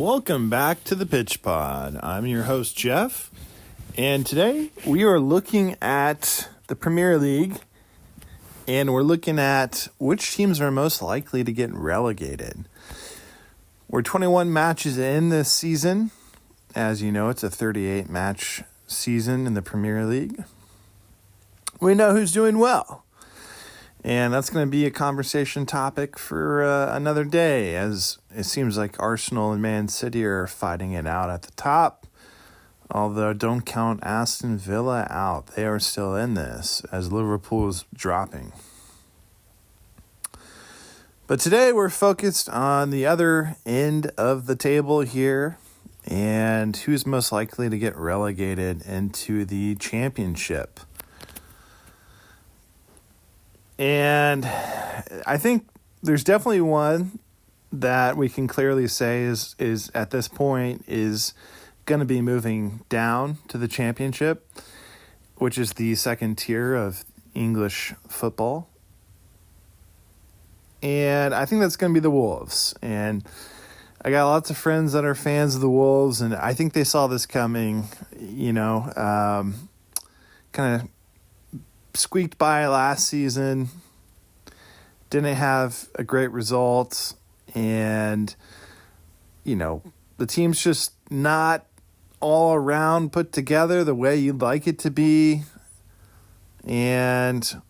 Welcome back to the Pitch Pod. I'm your host, Jeff, and today we are looking at the Premier League, and we're looking at which teams are most likely to get relegated. We're 21 matches in this season. As you know, it's a 38-match season in the Premier League. We know who's doing well. And that's going to be a conversation topic for another day, as it seems like Arsenal and Man City are fighting it out at the top. Although don't count Aston Villa out. They are still in this, as Liverpool is dropping. But today we're focused on the other end of the table here, and who's most likely to get relegated into the Championship. And I think there's definitely one that we can clearly say is at this point is going to be moving down to the Championship, which is the second tier of English football. And I think that's going to be the Wolves. And I got lots of friends that are fans of the Wolves, and I think they saw this coming, kind of squeaked by last season, didn't have a great result, and, the team's just not all around put together the way you'd like it to be, and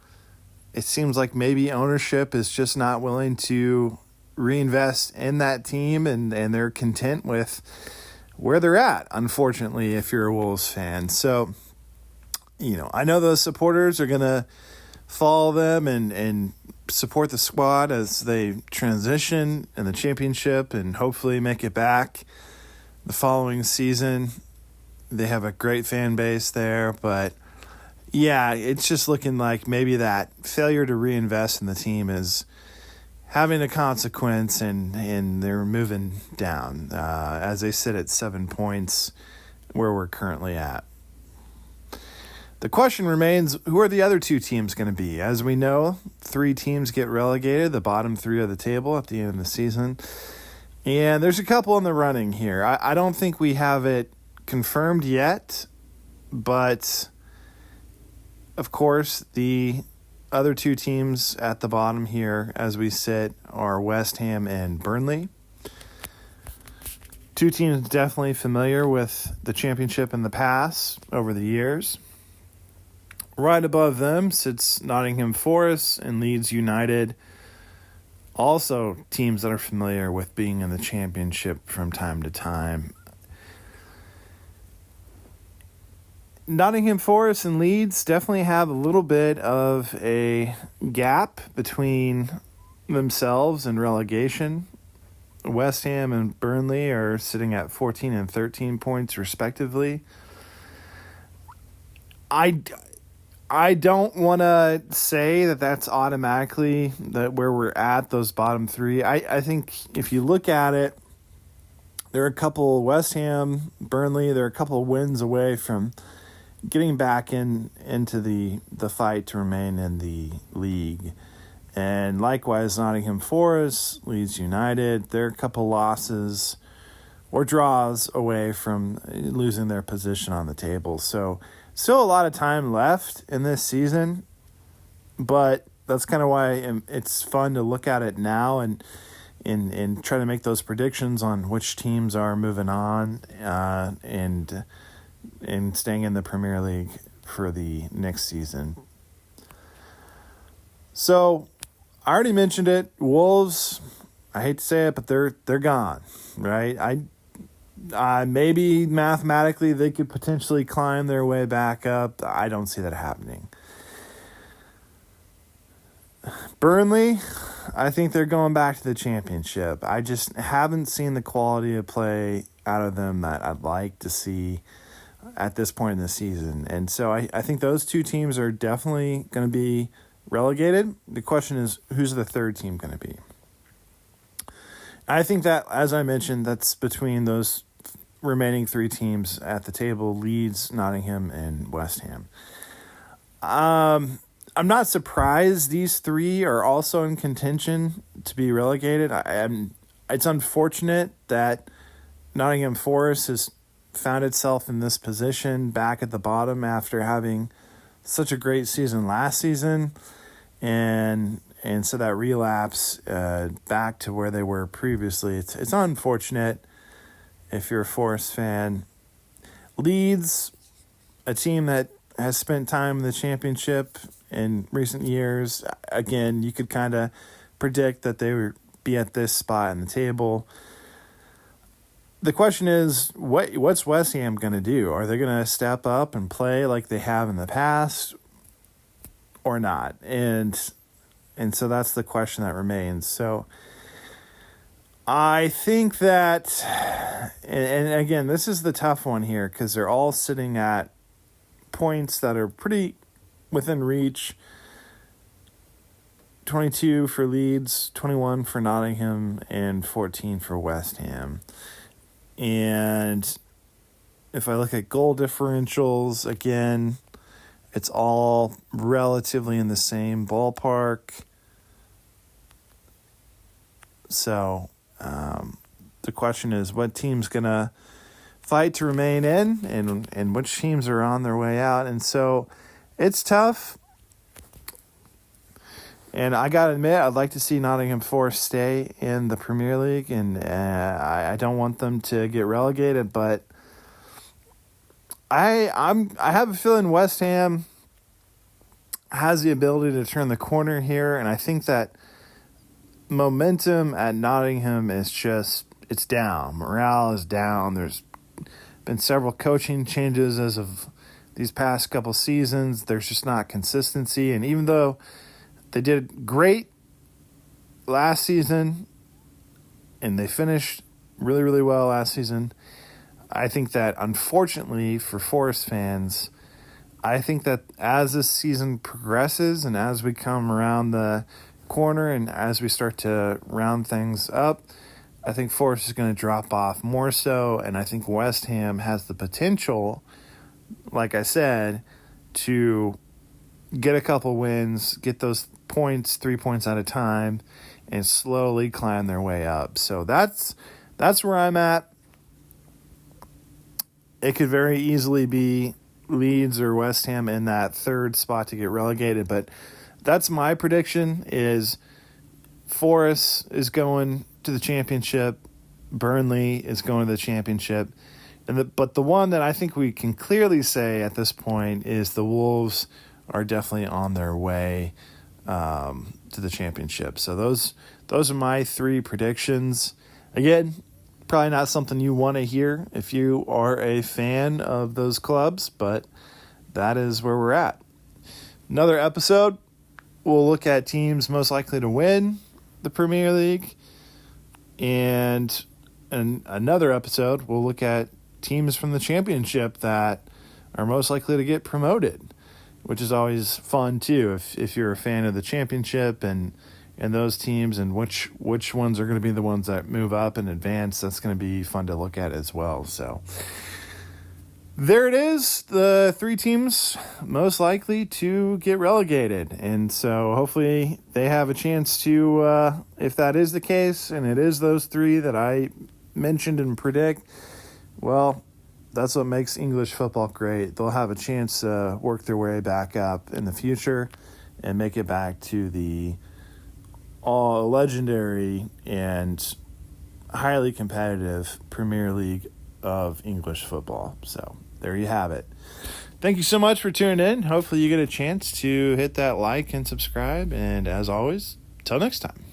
it seems like maybe ownership is just not willing to reinvest in that team, and they're content with where they're at, unfortunately, if you're a Wolves fan. So, I know those supporters are going to follow them and support the squad as they transition in the Championship and hopefully make it back the following season. They have a great fan base there, but yeah, it's just looking like maybe that failure to reinvest in the team is having a consequence, and they're moving down as they sit at 7 points where we're currently at. The question remains, who are the other two teams going to be? As we know, 3 teams get relegated, the bottom 3 of the table at the end of the season. And there's a couple in the running here. I don't think we have it confirmed yet, but of course, the other 2 teams at the bottom here as we sit are West Ham and Burnley. 2 teams definitely familiar with the Championship in the past over the years. Right above them sits Nottingham Forest and Leeds United, also teams that are familiar with being in the Championship from time to time. Nottingham Forest and Leeds definitely have a little bit of a gap between themselves and relegation. West Ham and Burnley are sitting at 14 and 13 points respectively. I don't want to say that that's automatically that where we're at, those bottom 3. I think if you look at it, there are a couple, West Ham, Burnley, they're a couple of wins away from getting back into the fight to remain in the league. And likewise, Nottingham Forest, Leeds United, they're a couple losses or draws away from losing their position on the table. So still a lot of time left in this season, but that's kind of why it's fun to look at it now and try to make those predictions on which teams are moving on and staying in the Premier League for the next season. So I already mentioned it. Wolves, I hate to say it, but they're gone, right? Maybe mathematically they could potentially climb their way back up. I don't see that happening. Burnley, I think they're going back to the Championship. I just haven't seen the quality of play out of them that I'd like to see at this point in the season. And so I think those 2 teams are definitely going to be relegated. The question is, who's the third team going to be? I think that, as I mentioned, that's between those remaining 3 teams at the table, Leeds, Nottingham, and West Ham. I'm not surprised these 3 are also in contention to be relegated. It's unfortunate that Nottingham Forest has found itself in this position back at the bottom after having such a great season last season, and so that relapse back to where they were previously. It's unfortunate if you're a Forest fan. Leeds, a team that has spent time in the Championship in recent years. Again, you could kind of predict that they would be at this spot in the table. The question is, what's West Ham going to do? Are they going to step up and play like they have in the past or not? And so that's the question that remains. So I think that, and again, this is the tough one here because they're all sitting at points that are pretty within reach. 22 for Leeds, 21 for Nottingham, and 14 for West Ham. And if I look at goal differentials, again, it's all relatively in the same ballpark. So the question is, what team's going to fight to remain in, and which teams are on their way out? And so it's tough. And I got to admit, I'd like to see Nottingham Forest stay in the Premier League, and I don't want them to get relegated. But I have a feeling West Ham has the ability to turn the corner here, and I think that momentum at Nottingham is it's down. Morale is down. There's been several coaching changes as of these past couple seasons. There's just not consistency, and even though they did great last season, and they finished really, really well last season, I think that, unfortunately for Forest fans, I think that as this season progresses and as we come around the corner and as we start to round things up, I think Forest is going to drop off more so, and I think West Ham has the potential, like I said, to get a couple wins, get those points, 3 points at a time, and slowly climb their way up. So that's where I'm at. It could very easily be Leeds or West Ham in that third spot to get relegated, but that's my prediction is Forest is going to the Championship, Burnley is going to the Championship, but the one that I think we can clearly say at this point is the Wolves are definitely on their way to the Championship. So those are my three predictions. Again, probably not something you want to hear if you are a fan of those clubs, but that is where we're at. Another episode, we'll look at teams most likely to win the Premier League, and another episode, we'll look at teams from the Championship that are most likely to get promoted, which is always fun too if you're a fan of the Championship and those teams, and which ones are going to be the ones that move up and advance. That's going to be fun to look at as well. So there it is, the three teams most likely to get relegated. And so hopefully they have a chance to, if that is the case, and it is those three that I mentioned and predict, well, that's what makes English football great. They'll have a chance to work their way back up in the future and make it back to the legendary and highly competitive Premier League of English football. So there you have it. Thank you so much for tuning in. Hopefully you get a chance to hit that like and subscribe. And as always, till next time.